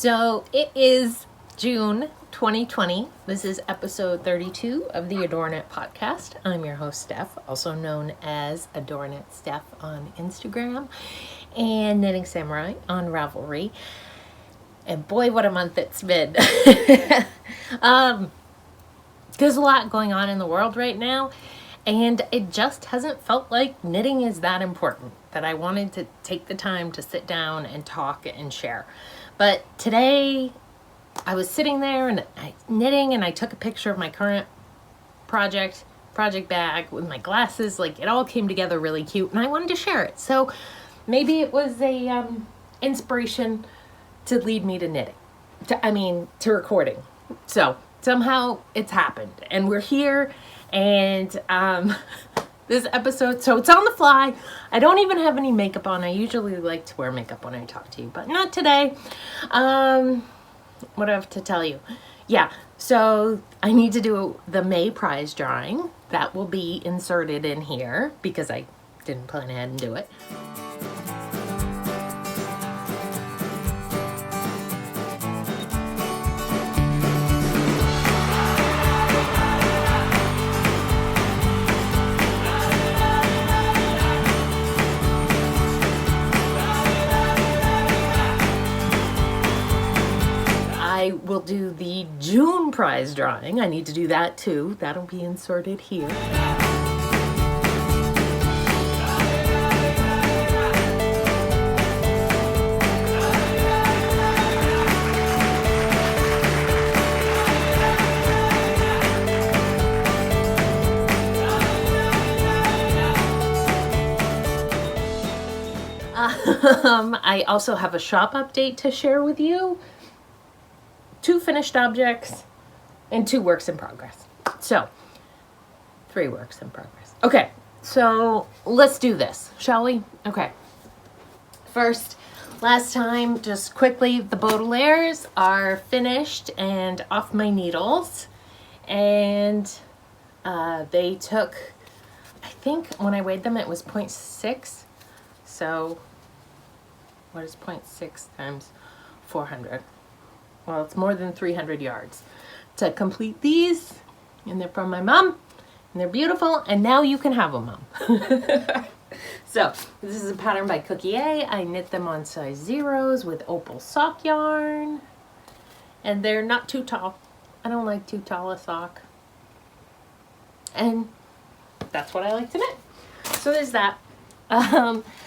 So it is June 2020. This is episode 32 of the AdoreKnit Podcast. I'm your host, Steph, also known as AdoreKnit Steph on Instagram and Knitting Samurai on Ravelry. And boy, what a month it's been. There's a lot going on in the world right now, and it just hasn't felt like knitting is that important, that I wanted to take the time to sit down and talk and share. But today I was sitting there and knitting, and I took a picture of my current project bag with my glasses. Like, it all came together really cute, and I wanted to share it. So maybe it was a inspiration to lead me to knitting, to recording. So somehow it's happened, and we're here, and this episode, so it's on the fly. I don't even have any makeup on. I usually like to wear makeup when I talk to you, but not today. What do I have to tell you? Yeah, so I need to do the May prize drawing. That will be inserted in here because I didn't plan ahead and do it. I will do the June prize drawing. I need to do that too. That'll be inserted here. I also have a shop update to share with you. 2 finished objects and 2 works in progress. So 3 works in progress. Okay, so let's do this, shall we? Okay. First, last time, just quickly, the Baudelaire's are finished and off my needles. And they took, I think when I weighed them, it was 0.6. So what is 0.6 times 400? Well, it's more than 300 yards to complete these, and they're from my mom, and they're beautiful, and now you can have them, Mom. So, this is a pattern by Cookie A. I knit them on size 0s with opal sock yarn, and they're not too tall. I don't like too tall a sock, and that's what I like to knit. So there's that.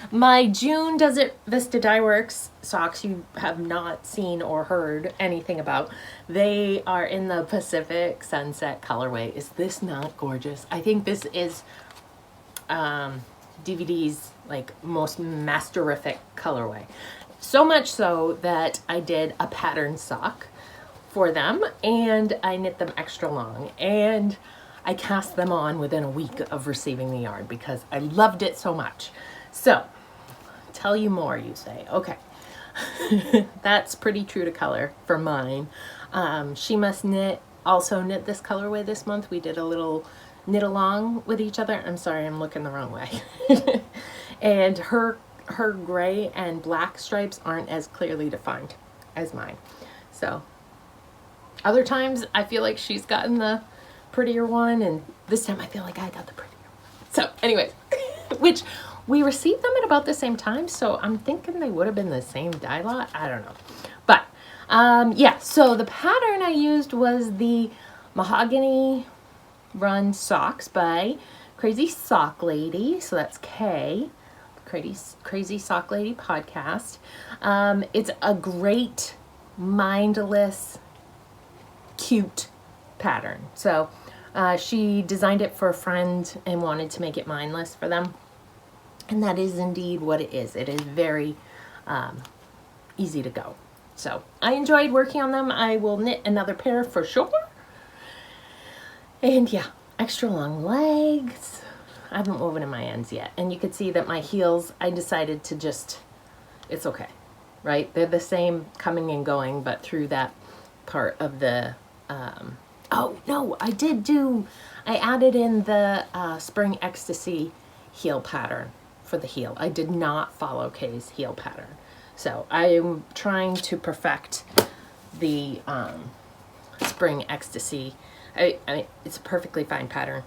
My June Does It Vista Dye Works socks you have not seen or heard anything about. They are in the Pacific Sunset colorway. Is this not gorgeous? I think this is DVD's like most masterific colorway. So much so that I did a pattern sock for them, and I knit them extra long, and I cast them on within a week of receiving the yarn because I loved it so much. So, tell you more, you say. Okay. That's pretty true to color for mine. She Must Knit also knit this colorway this month. We did a little knit along with each other. I'm sorry, I'm looking the wrong way. And her gray and black stripes aren't as clearly defined as mine. So, other times I feel like she's gotten the prettier one, and this time I feel like I got the prettier one. So anyways, which we received them at about the same time, so I'm thinking they would have been the same dye lot. I don't know. But yeah, so the pattern I used was the Mahogany Run Socks by Crazy Sock Lady. So that's K, Crazy Sock Lady Podcast. It's a great, mindless, cute pattern. So she designed it for a friend and wanted to make it mindless for them, and that is indeed what it is. It is very easy to go. So I enjoyed working on them. I will knit another pair for sure. And yeah, extra long legs. I haven't woven in my ends yet, and you can see that my heels, I decided to just, it's okay, right? They're the same coming and going, but through that part of the oh no, I added in the Spring Ecstasy heel pattern for the heel. I did not follow Kay's heel pattern. So I am trying to perfect the Spring Ecstasy. It's a perfectly fine pattern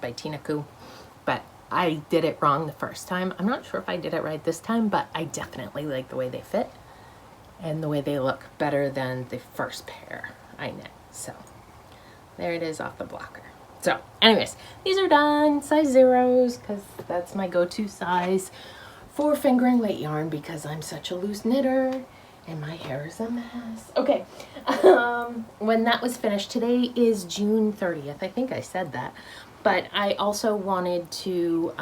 by Tina Koo, but I did it wrong the first time. I'm not sure if I did it right this time, but I definitely like the way they fit and the way they look better than the first pair I knit. So there it is off the blocker. So anyways, these are done, size 0s, because that's my go-to size for fingering weight yarn because I'm such a loose knitter and my hair is a mess. Okay, when that was finished, today is June 30th. I think I said that. But I also wanted to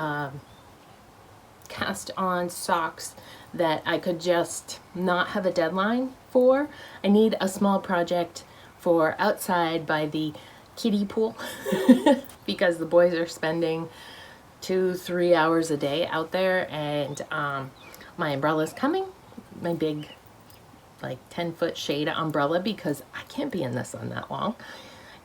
cast on socks that I could just not have a deadline for. I need a small project for outside by the kiddie pool because the boys are spending 2-3 hours a day out there, and my umbrella's coming, my big like 10-foot shade umbrella, because I can't be in the sun that long.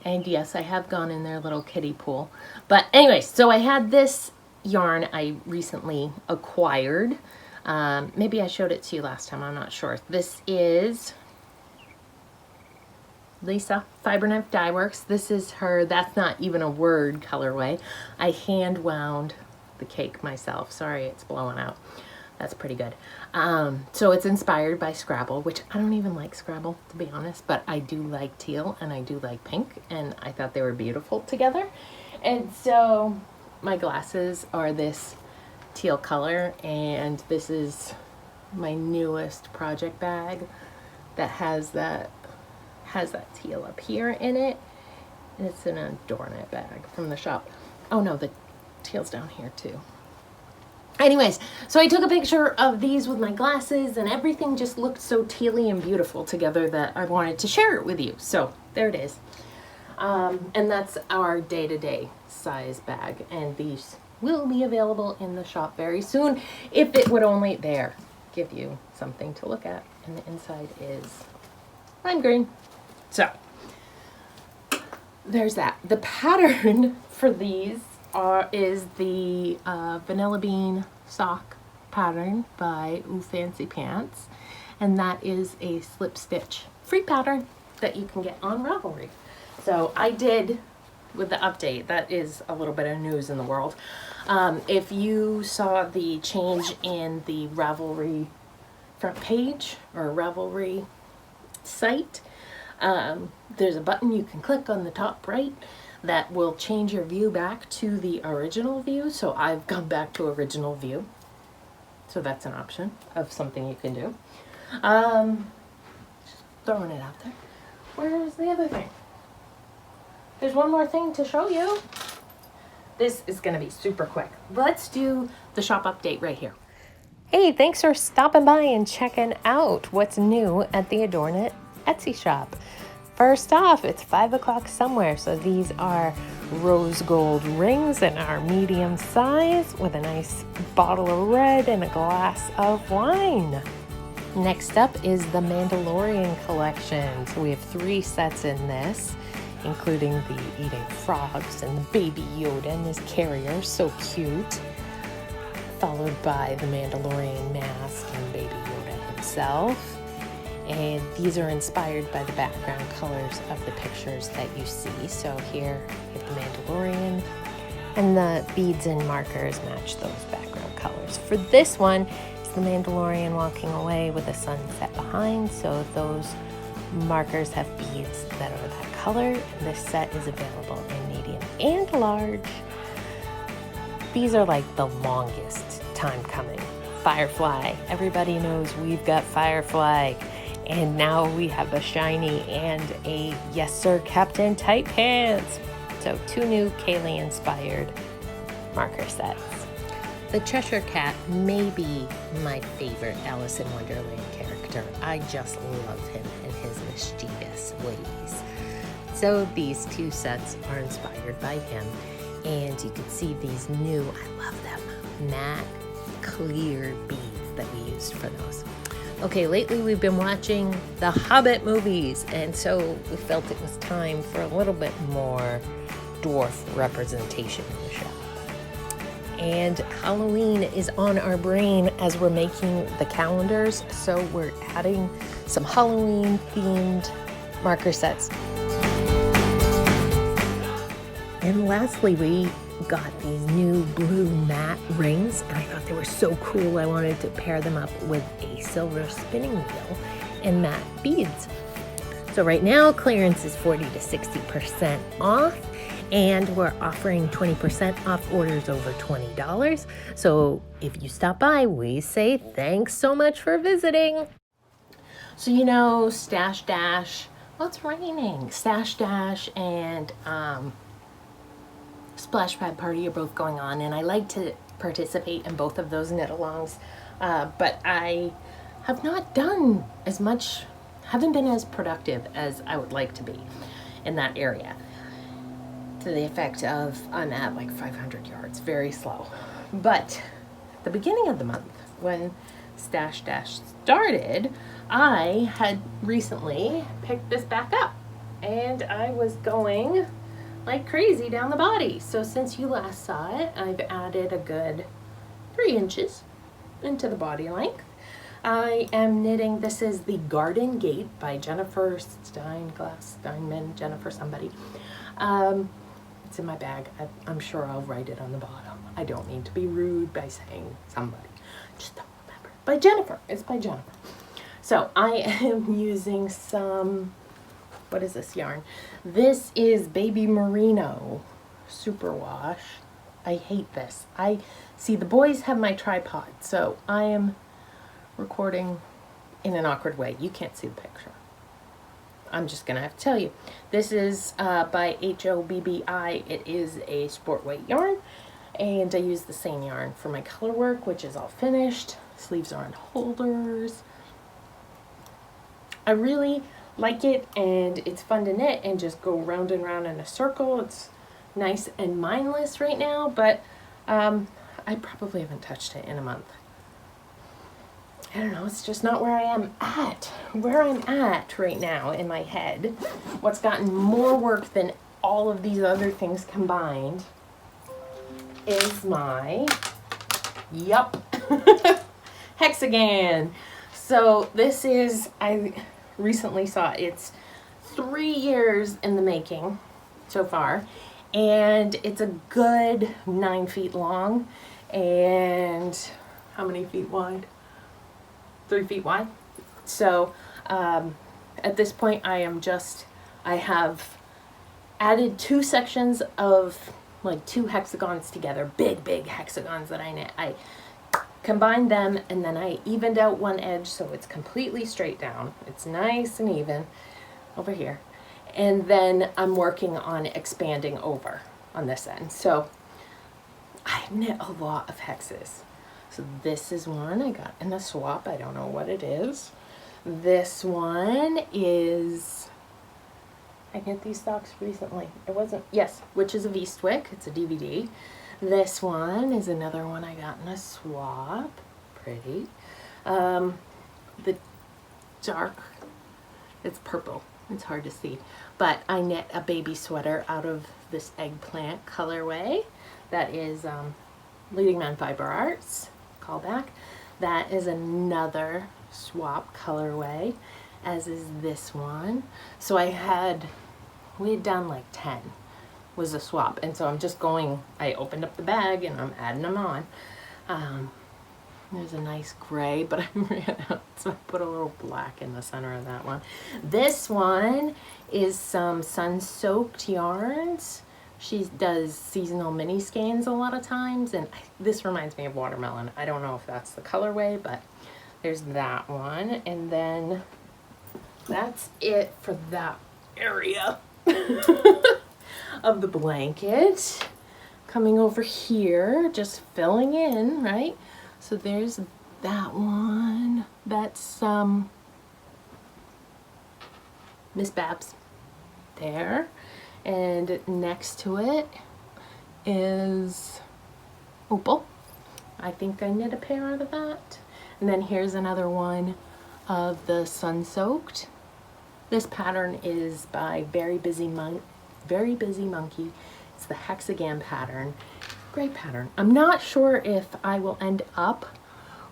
And yes, I have gone in their little kiddie pool. But anyway, so I had this yarn I recently acquired. Maybe I showed it to you last time, I'm not sure. This is Lisa Fiber Knife Dye Works. This is her That's Not Even a Word colorway. I hand wound the cake myself. Sorry, it's blowing out. That's pretty good. So it's inspired by Scrabble, which I don't even like Scrabble, to be honest, but I do like teal and I do like pink, and I thought they were beautiful together. And so my glasses are this teal color, and this is my newest project bag that has that teal up here in it. And it's an AdoreKnit bag from the shop. Oh no, the teal's down here too. Anyways, so I took a picture of these with my glasses, and everything just looked so tealy and beautiful together that I wanted to share it with you. So there it is. And that's our day-to-day size bag. And these will be available in the shop very soon, if it would only give you something to look at. And the inside is lime green. So there's that. The pattern for these is the Vanilla Bean sock pattern by Ooh Fancy Pants, and that is a slip stitch free pattern that you can get on Ravelry. So I did, with the update, that is a little bit of news in the world. If you saw the change in the Ravelry front page or Ravelry site, there's a button you can click on the top right that will change your view back to the original view. So I've gone back to original view. So that's an option of something you can do. Just throwing it out there. Where's the other thing? There's one more thing to show you. This is gonna be super quick. Let's do the shop update right here. Hey, thanks for stopping by and checking out what's new at the AdoreKnit Etsy shop. First off, it's 5 o'clock somewhere, so these are rose gold rings in our medium size with a nice bottle of red and a glass of wine. Next up is the Mandalorian collection. So we have 3 sets in this, including the eating frogs and the baby Yoda and his carrier, so cute. Followed by the Mandalorian mask and baby Yoda himself. And these are inspired by the background colors of the pictures that you see. So here we have the Mandalorian, and the beads and markers match those background colors. For this one, it's the Mandalorian walking away with the sunset behind. So those markers have beads that are that color. And this set is available in medium and large. These are like the longest time coming. Firefly. Everybody knows we've got Firefly. And now we have a shiny and a Yes Sir Captain tight pants. So 2 new Kaylee inspired marker sets. The Cheshire Cat may be my favorite Alice in Wonderland character. I just love him and his mischievous ways. So these 2 sets are inspired by him. And you can see these new, I love them, matte clear beads that we used for those. Okay, lately we've been watching the Hobbit movies, and so we felt it was time for a little bit more dwarf representation in the show. and Halloween is on our brain as we're making the calendars, so we're adding some Halloween themed marker sets. And lastly, we got these new blue matte rings, and I thought they were so cool. I wanted to pair them up with a silver spinning wheel and matte beads. So right now, clearance is 40 to 60% off, and we're offering 20% off orders over $20. So if you stop by, we say thanks so much for visiting. So you know, Stash Dash, well, it's raining. Stash Dash and Splash Pad Party are both going on, and I like to participate in both of those knit-alongs, but I have not done as much, haven't been as productive as I would like to be in that area, to the effect of I'm at like 500 yards, very slow. But the beginning of the month, when Stash Dash started, I had recently picked this back up, and I was going like crazy down the body. So since you last saw it, I've added a good 3 inches into the body length. I am knitting, this is the Garden Gate by Jennifer Steinman, Jennifer somebody. It's in my bag. I'm sure I'll write it on the bottom. I don't mean to be rude by saying somebody. Just don't remember. By Jennifer. It's by Jennifer. So I am using some, what is this yarn? This is Baby Merino Superwash. I hate this. See, the boys have my tripod, so I am recording in an awkward way. You can't see the picture. I'm just gonna have to tell you. This is by HOBBI. It is a sport weight yarn, and I use the same yarn for my color work, which is all finished. Sleeves are on holders. I really like it, and it's fun to knit and just go round and round in a circle. It's nice and mindless right now, but I probably haven't touched it in a month. I don't know, it's just not where I am at. Where I'm at right now in my head, what's gotten more work than all of these other things combined is my, hexagon. So this is, I recently saw it's 3 years in the making so far, and it's a good 9 feet long, and how many feet wide? 3 feet wide. So at this point I have added 2 sections of like 2 hexagons together, big hexagons that I knit. I combined them, and then I evened out one edge so it's completely straight down. It's nice and even over here. And then I'm working on expanding over on this end. So I knit a lot of hexes. So this is one I got in a swap. I don't know what it is. This one is, I knit these socks recently. It wasn't, yes, which is a V-Stwick. It's a DVD. This one is another one I got in a swap. Pretty. The dark, it's purple. It's hard to see. But I knit a baby sweater out of this eggplant colorway. That is Leading Man Fiber Arts. Callback. That is another swap colorway, as is this one. So we had done like 10 was a swap, and so I'm just going, I opened up the bag and I'm adding them on. There's a nice gray, but I ran out, so I put a little black in the center of that one. This one is some sun-soaked yarns. She does seasonal mini skeins a lot of times, and this reminds me of watermelon. I don't know if that's the colorway, but there's that one. And then that's it for that area of the blanket. Coming over here, just filling in, right? So there's that one. That's Miss Babs there. And next to it is Opal. I think I knit a pair out of that. And then here's another one of the sun-soaked. This pattern is by Very Busy Monkey. It's the hexagon pattern. great pattern. I'm not sure if I will end up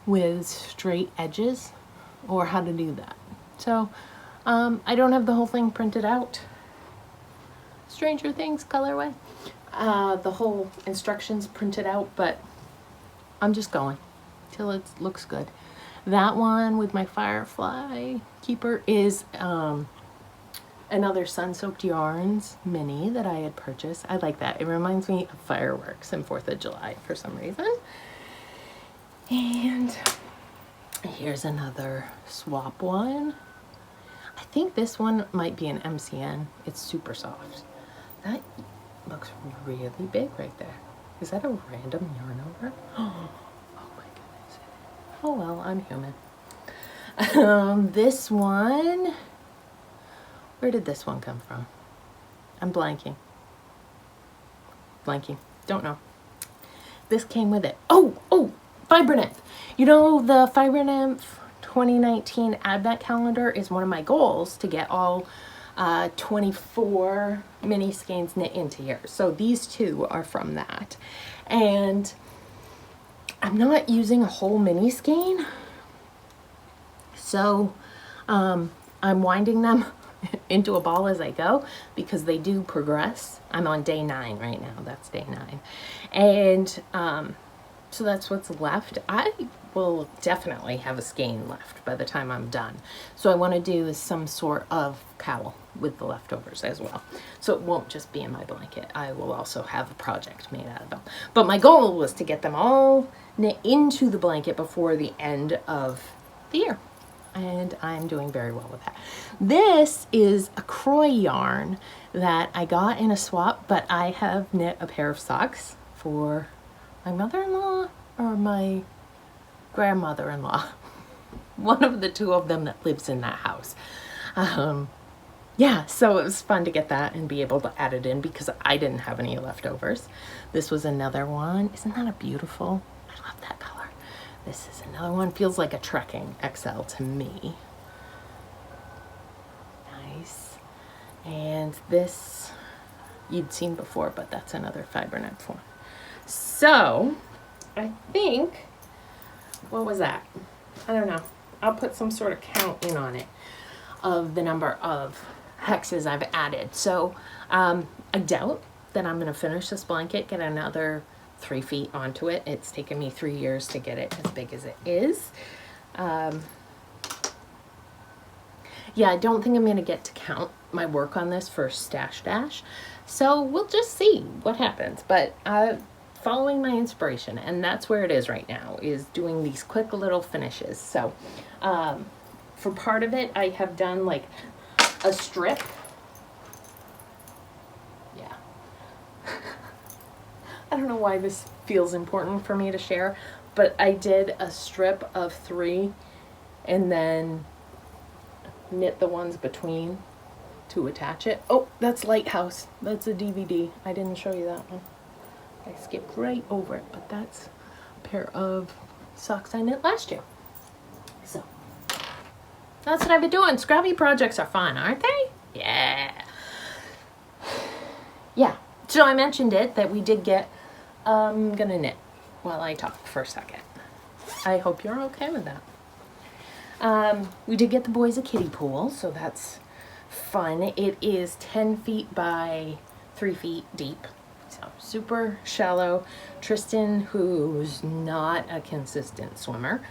with straight edges or how to do that. So I don't have the whole thing printed out. Stranger Things colorway. The whole instructions printed out, but I'm just going till it looks good. That one with my Firefly Keeper is another Sun-Soaked Yarns mini that I had purchased. I like that. It reminds me of fireworks and 4th of July for some reason. And here's another swap one. I think this one might be an MCN. It's super soft. That looks really big right there. Is that a random yarn over? Oh my goodness. Oh well, I'm human. This one, where did this one come from? I'm blanking. Don't know. This came with it. Oh, Fibernymph. You know, the Fibernymph 2019 Advent calendar is one of my goals to get all 24 mini skeins knit into here. So these two are from that. And I'm not using a whole mini skein. So I'm winding them into a ball as I go because they do progress. I'm on day 9 right now. That's day 9. And so that's what's left. I will definitely have a skein left by the time I'm done. So I want to do some sort of cowl with the leftovers as well. So it won't just be in my blanket. I will also have a project made out of them. But my goal was to get them all knit into the blanket before the end of the year. And I'm doing very well with that. This is a Croy yarn that I got in a swap, but I have knit a pair of socks for my mother-in-law or my grandmother-in-law. One of the two of them that lives in that house. Yeah, so it was fun to get that and be able to add it in because I didn't have any leftovers. This was another one. Isn't that a beautiful? I love that color. This is another one. Feels like a trekking XL to me. Nice. And this you'd seen before, but that's another Fibernymph one. So I think, what was that? I don't know. I'll put some sort of count in on it of the number of hexes I've added. So I doubt that I'm going to finish this blanket, get another 3 feet onto it. It's taken me 3 years to get it as big as it is. Yeah, I don't think I'm going to get to count my work on this for Stash Dash. So we'll just see what happens. But following my inspiration, and that's where it is right now, is doing these quick little finishes. So for part of it, I have done like a strip. Yeah. I don't know why this feels important for me to share, but I did a strip of 3 and then knit the ones between to attach it. Oh, that's Lighthouse. That's a DVD. I didn't show you that one. I skipped right over it, but that's a pair of socks I knit last year. So that's what I've been doing. Scrappy projects are fun, aren't they? Yeah. Yeah. So I mentioned it that we did get, I'm gonna knit while I talk for a second. I hope you're okay with that. We did get the boys a kiddie pool, so that's fun. It is 10 feet by 3 feet deep, so super shallow. Tristan, who's not a consistent swimmer,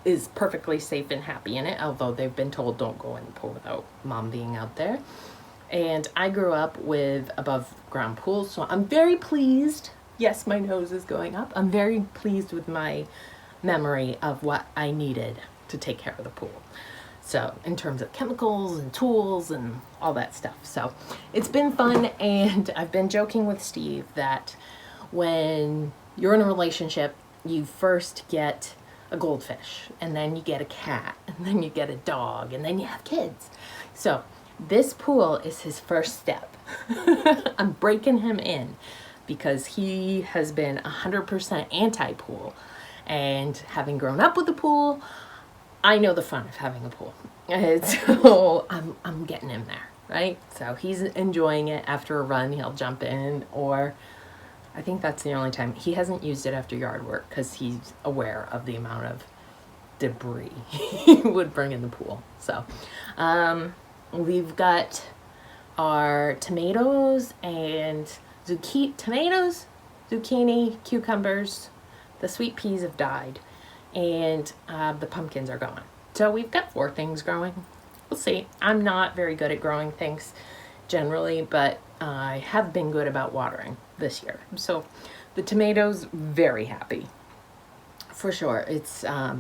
is perfectly safe and happy in it, although they've been told don't go in the pool without mom being out there. And I grew up with above ground pools, so I'm very pleased. Yes, my nose is going up. I'm very pleased with my memory of what I needed to take care of the pool. So in terms of chemicals and tools and all that stuff. So it's been fun, and I've been joking with Steve that when you're in a relationship, you first get a goldfish, and then you get a cat, and then you get a dog, and then you have kids. So this pool is his first step. I'm breaking him in because he has been 100% anti-pool. And having grown up with the pool, I know the fun of having a pool. And so I'm getting him there, right? So he's enjoying it. After a run, he'll jump in, or I think that's the only time. He hasn't used it after yard work because he's aware of the amount of debris he would bring in the pool. So we've got our tomatoes and zucchini, cucumbers. The sweet peas have died, and the pumpkins are gone. So we've got 4 things growing. We'll see. I'm not very good at growing things generally, but I have been good about watering this year. So the tomatoes, very happy for sure. It's at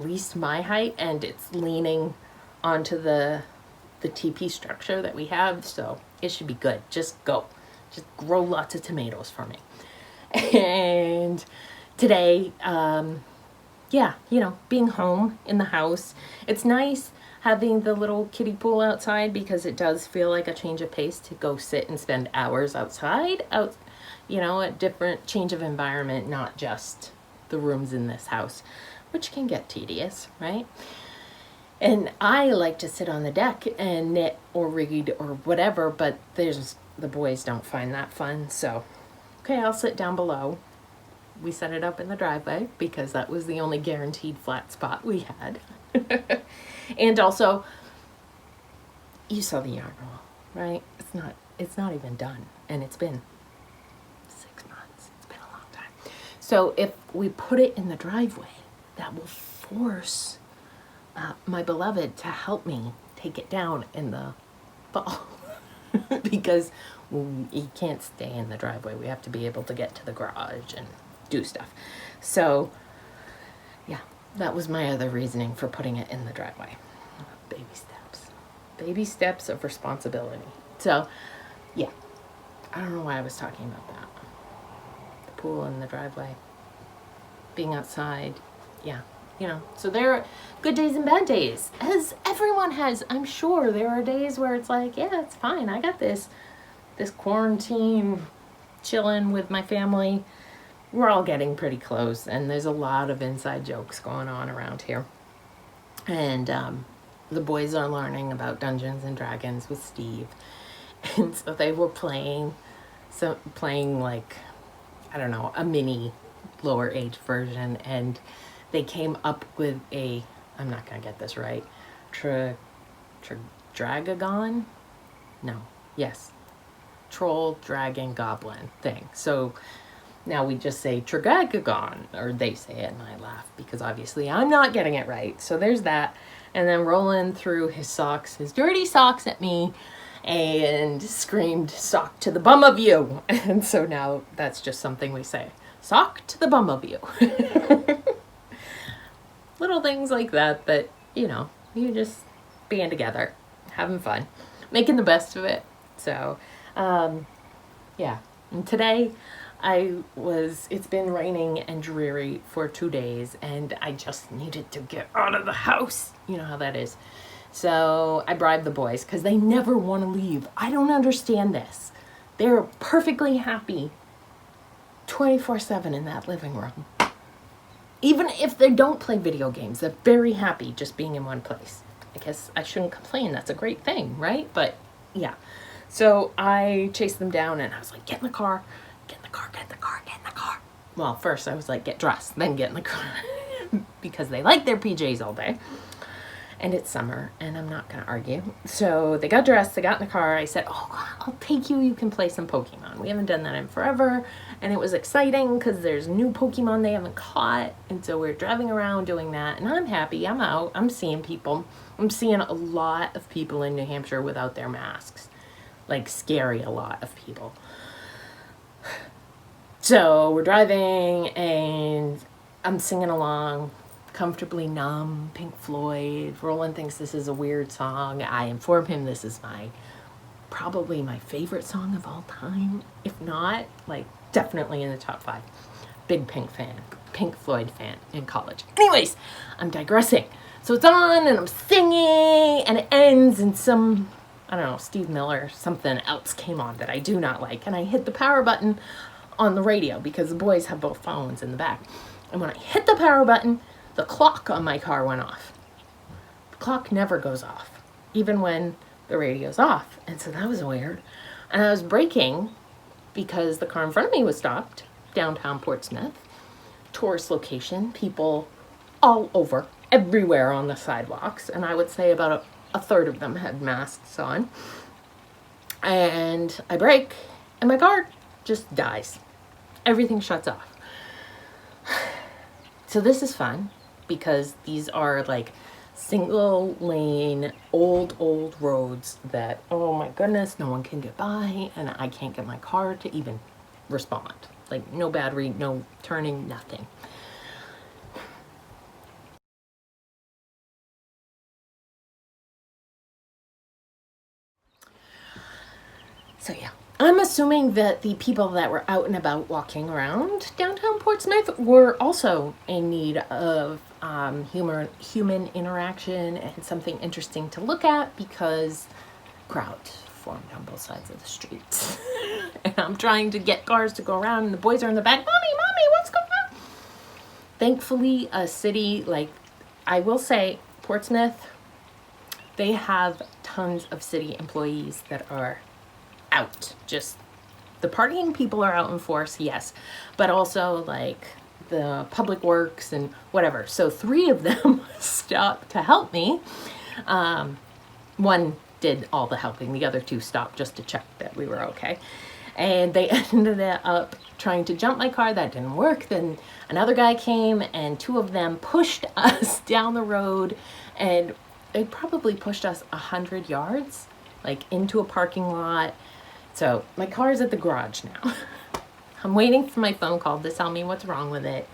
least my height, and it's leaning onto the TP structure that we have, so it should be good. Just grow lots of tomatoes for me. And today, being home in the house, it's nice having the little kiddie pool outside because it does feel like a change of pace to go sit and spend hours outside, a different change of environment, not just the rooms in this house, which can get tedious, right? And I like to sit on the deck and knit or read or whatever, but the boys don't find that fun. So, okay, I'll sit down below. We set it up in the driveway because that was the only guaranteed flat spot we had. And also, you saw the yarn roll, right? It's not even done, and it's been 6 months. It's been a long time. So if we put it in the driveway, that will force my beloved to help me take it down in the fall. Because you can't stay in the driveway. We have to be able to get to the garage and do stuff. So yeah, that was my other reasoning for putting it in the driveway. Baby steps of responsibility. So yeah, I don't know why I was talking about that. The pool in the driveway, being outside. Yeah, so there are good days and bad days, as everyone has. I'm sure there are days where it's like, yeah, it's fine, I got this quarantine, chilling with my family. We're all getting pretty close, and there's a lot of inside jokes going on around here. And the boys are learning about Dungeons and Dragons with Steve, and so they were playing like, I don't know, a mini lower age version, and they came up with I'm not gonna get this right, Dragagon? No, yes, troll, dragon, goblin thing. So now we just say Tragagon, or they say it, and I laugh because obviously I'm not getting it right. So there's that. And then Roland threw his dirty socks at me and screamed, "Sock to the bum of you." And so now that's just something we say. Sock to the bum of you. Little things like that, you just being together, having fun, making the best of it. So, yeah. And today it's been raining and dreary for 2 days, and I just needed to get out of the house. You know how that is. So I bribed the boys because they never want to leave. I don't understand this. They're perfectly happy 24/7 in that living room. Even if they don't play video games, they're very happy just being in one place. I guess I shouldn't complain. That's a great thing, right? But yeah. So I chased them down, and I was like, get in the car. Well, first I was like, get dressed, then get in the car. Because they like their PJs all day. And it's summer, and I'm not going to argue. So they got dressed, they got in the car. I said, I'll take you. You can play some Pokemon. We haven't done that in forever. And it was exciting because there's new Pokemon they haven't caught. And so we're driving around doing that. And I'm happy. I'm out. I'm seeing people. I'm seeing a lot of people in New Hampshire without their masks. Like, scary a lot of people. So we're driving, and I'm singing along, Comfortably Numb, Pink Floyd. Roland thinks this is a weird song. I inform him this is probably my favorite song of all time. If not, definitely in the top 5. Big Pink Floyd fan in college. Anyways, I'm digressing. So it's on, and I'm singing, and it ends, and Steve Miller, something else came on that I do not like, and I hit the power button on the radio because the boys have both phones in the back. And when I hit the power button, the clock on my car went off. The clock never goes off, even when the radio's off. And so that was weird. And I was braking, because the car in front of me was stopped, downtown Portsmouth, tourist location, people all over, everywhere on the sidewalks, and I would say about a third of them had masks on. And I brake, and my car just dies. Everything shuts off. So this is fun, because these are like single lane, old roads that, oh my goodness, no one can get by, and I can't get my car to even respond. Like, no battery, no turning, nothing. So yeah, I'm assuming that the people that were out and about walking around downtown Portsmouth were also in need of human interaction and something interesting to look at, because crowd formed on both sides of the streets. And I'm trying to get cars to go around, and the boys are in the back, Mommy, what's going on? Thankfully, a city like, I will say, Portsmouth, they have tons of city employees that are out. Just the partying people are out in force, yes, but also like the public works and whatever. So 3 of them stopped to help me. One did all the helping, the other 2 stopped just to check that we were okay. And they ended up trying to jump my car. That didn't work. Then another guy came, and 2 of them pushed us down the road, and they probably pushed us 100 yards, like into a parking lot. So my car is at the garage now. I'm waiting for my phone call to tell me what's wrong with it.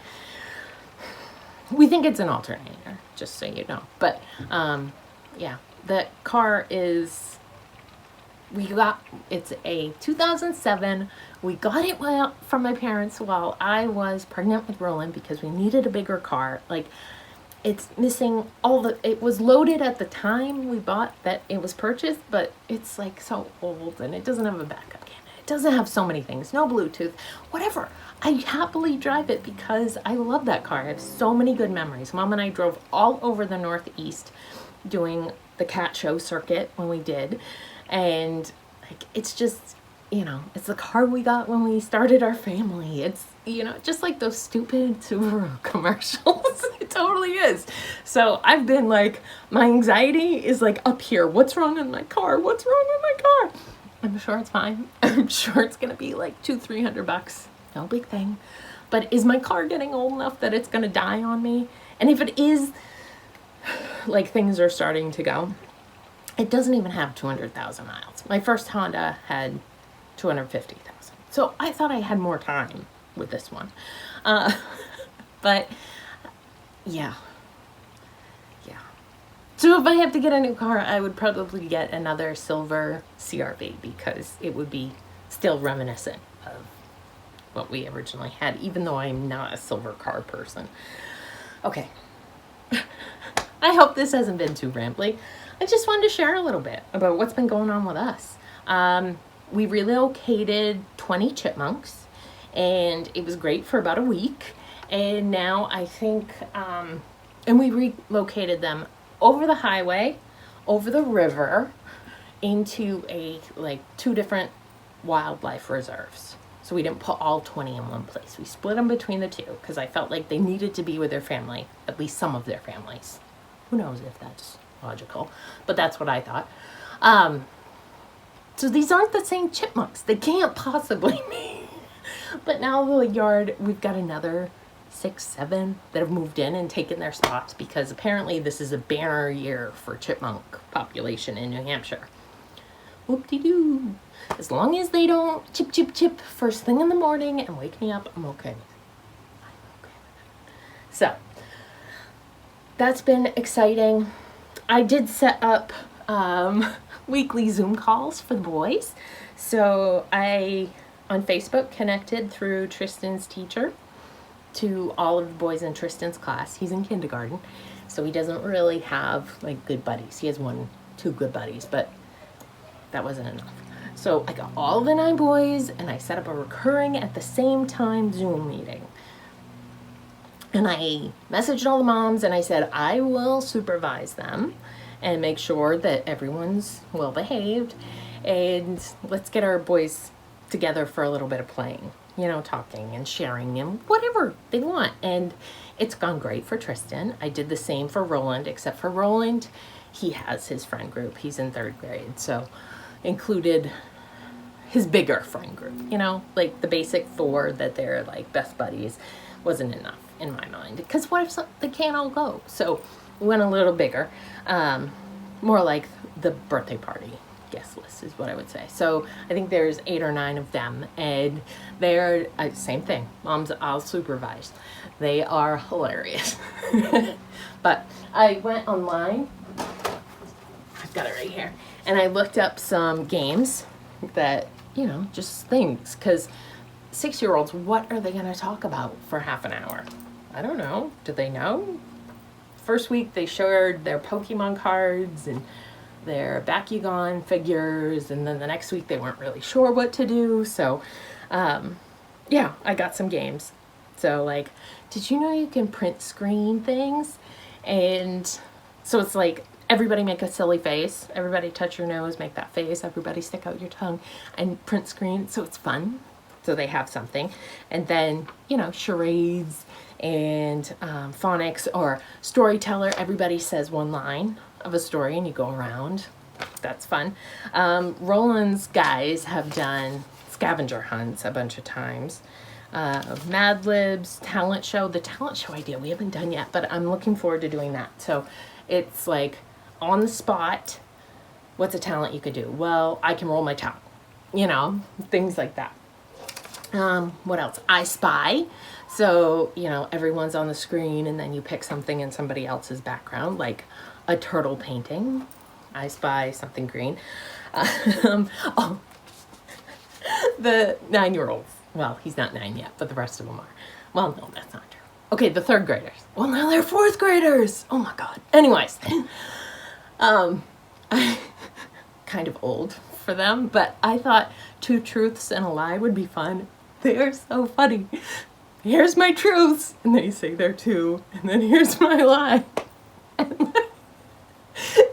We think it's an alternator, just so you know. But yeah, the car is, it's a 2007. We got it from my parents while I was pregnant with Roland, because we needed a bigger car. Like, it's missing it was loaded at the time we bought that it was purchased, but it's like so old, and it doesn't have a backup camera. It doesn't have so many things, no Bluetooth, whatever. I happily drive it because I love that car. I have so many good memories. Mom and I drove all over the Northeast doing the cat show circuit when we did. And like, it's just, it's the car we got when we started our family. It's, just like those stupid Subaru commercials. It totally is. So I've been like, my anxiety is like up here. What's wrong with my car? What's wrong with my car? I'm sure it's fine. I'm sure it's going to be like $200-300. No big thing. But is my car getting old enough that it's going to die on me? And if it is, like, things are starting to go, it doesn't even have 200,000 miles. My first Honda had 250,000. So I thought I had more time with this one. But yeah. So if I have to get a new car, I would probably get another silver CRV, because it would be still reminiscent of what we originally had, even though I'm not a silver car person. Okay. I hope this hasn't been too rambly. I just wanted to share a little bit about what's been going on with us. We relocated 20 chipmunks, and it was great for about a week. And now I think, and we relocated them over the highway, over the river, into 2 different wildlife reserves. So we didn't put all 20 in one place. We split them between the 2, because I felt like they needed to be with their family, at least some of their families. Who knows if that's logical, but that's what I thought. So these aren't the same chipmunks. They can't possibly be. But now the yard, we've got another 6, 7 that have moved in and taken their spots, because apparently this is a banner year for chipmunk population in New Hampshire. Whoop-de-doo. As long as they don't chip, chip, chip first thing in the morning and wake me up, I'm okay with it. So, that's been exciting. I did set up weekly Zoom calls for the boys. So I, on Facebook, connected through Tristan's teacher to all of the boys in Tristan's class. He's in kindergarten, so he doesn't really have like good buddies. He has 1, 2 good buddies, but that wasn't enough. So I got all the 9 boys, and I set up a recurring at the same time Zoom meeting. And I messaged all the moms, and I said, I will supervise them and make sure that everyone's well behaved, and let's get our boys together for a little bit of playing, talking and sharing and whatever they want. And it's gone great for Tristan. I did the same for Roland, except for Roland, he has his friend group. He's in 3rd grade, so included his bigger friend group, like the basic 4 that they're like best buddies wasn't enough in my mind. Because what if they can't all go? So we went a little bigger, more like the birthday party guest list is what I would say. So I think there's 8 or 9 of them, and they're same thing. I'll supervise. They are hilarious. But I went online. I've got it right here, and I looked up some games that just things, because 6-year-olds, what are they going to talk about for half an hour? I don't know. Do they know? First week they shared their Pokemon cards and their Bakugan figures, and then the next week they weren't really sure what to do. So I got some games. So like, did you know you can print screen things? And so it's like, everybody make a silly face, everybody touch your nose, make that face, everybody stick out your tongue and print screen. So it's fun. So they have something. And then charades and phonics or storyteller. Everybody says one line of a story and you go around. That's fun. Roland's guys have done scavenger hunts a bunch of times. Mad Libs, talent show. The talent show idea we haven't done yet, but I'm looking forward to doing that. So it's like on the spot, what's a talent you could do? Well, I can roll my tongue, things like that. What else? I Spy. So, everyone's on the screen and then you pick something in somebody else's background, like a turtle painting. I spy something green. The 9-year-olds. Well, he's not 9 yet, but the rest of them are. Well, no, that's not true. Okay, the 3rd graders. Well, now they're 4th graders. Oh my God. Anyways, I'm kind of old for them, but I thought 2 truths and a lie would be fun. They are so funny. Here's my truths, and they say they're 2, and then here's my lie. And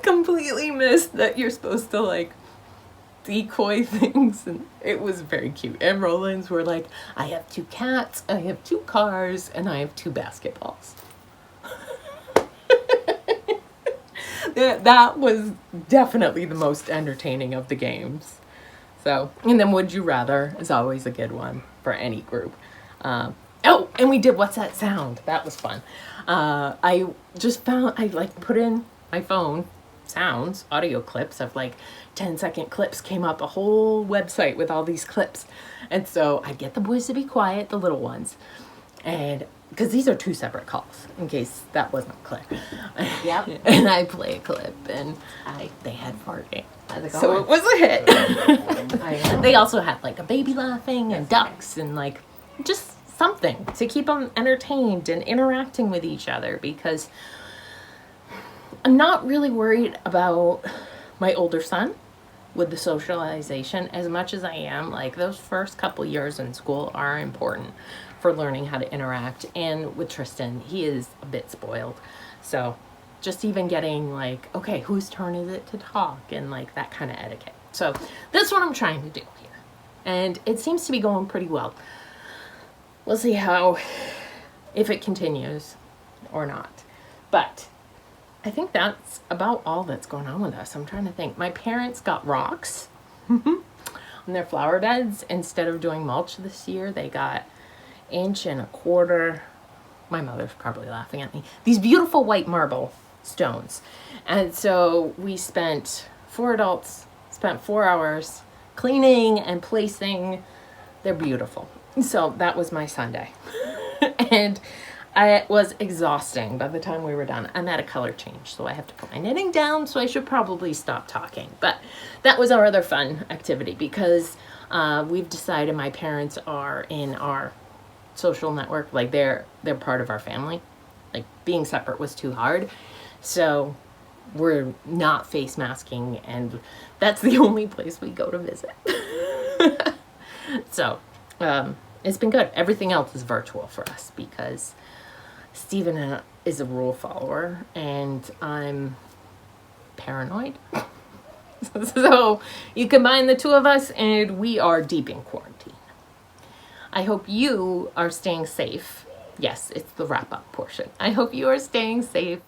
completely missed that you're supposed to like decoy things, and it was very cute. And Roland's were like, I have 2 cats, I have 2 cars, and I have 2 basketballs. That was definitely the most entertaining of the games. So, and then Would You Rather is always a good one for any group. And we did What's That Sound? That was fun. I put in my phone sounds, audio clips of like 10-second clips, came up a whole website with all these clips. And so I get the boys to be quiet, the little ones. And because these are 2 separate calls, in case that wasn't clear. Yep. And I play a clip, and they had farting. So it was a hit. They also had like a baby laughing and ducks and like just something to keep them entertained and interacting with each other, because I'm not really worried about my older son with the socialization as much as I am. Like, those first couple years in school are important for learning how to interact. And with Tristan, he is a bit spoiled. So just even getting like, okay, whose turn is it to talk, and like that kind of etiquette. So that's what I'm trying to do here. And it seems to be going pretty well. We'll see if it continues or not. But I think that's about all that's going on with us. I'm trying to think. My parents got rocks on their flower beds. Instead of doing mulch this year, they got 1.25 inch. My mother's probably laughing at me. These beautiful white marble stones. And so we spent, 4 adults, spent 4 hours cleaning and placing. They're beautiful. So that was my Sunday. And it was exhausting by the time we were done. I'm at a color change, so I have to put my knitting down, so I should probably stop talking. But that was our other fun activity, because we've decided my parents are in our social network. Like, they're part of our family. Like, being separate was too hard. So we're not face masking, and that's the only place we go to visit. So it's been good. Everything else is virtual for us, because Steven is a rule follower and I'm paranoid. So you combine the two of us and we are deep in quarantine. I hope you are staying safe. Yes, it's the wrap up portion. I hope you are staying safe.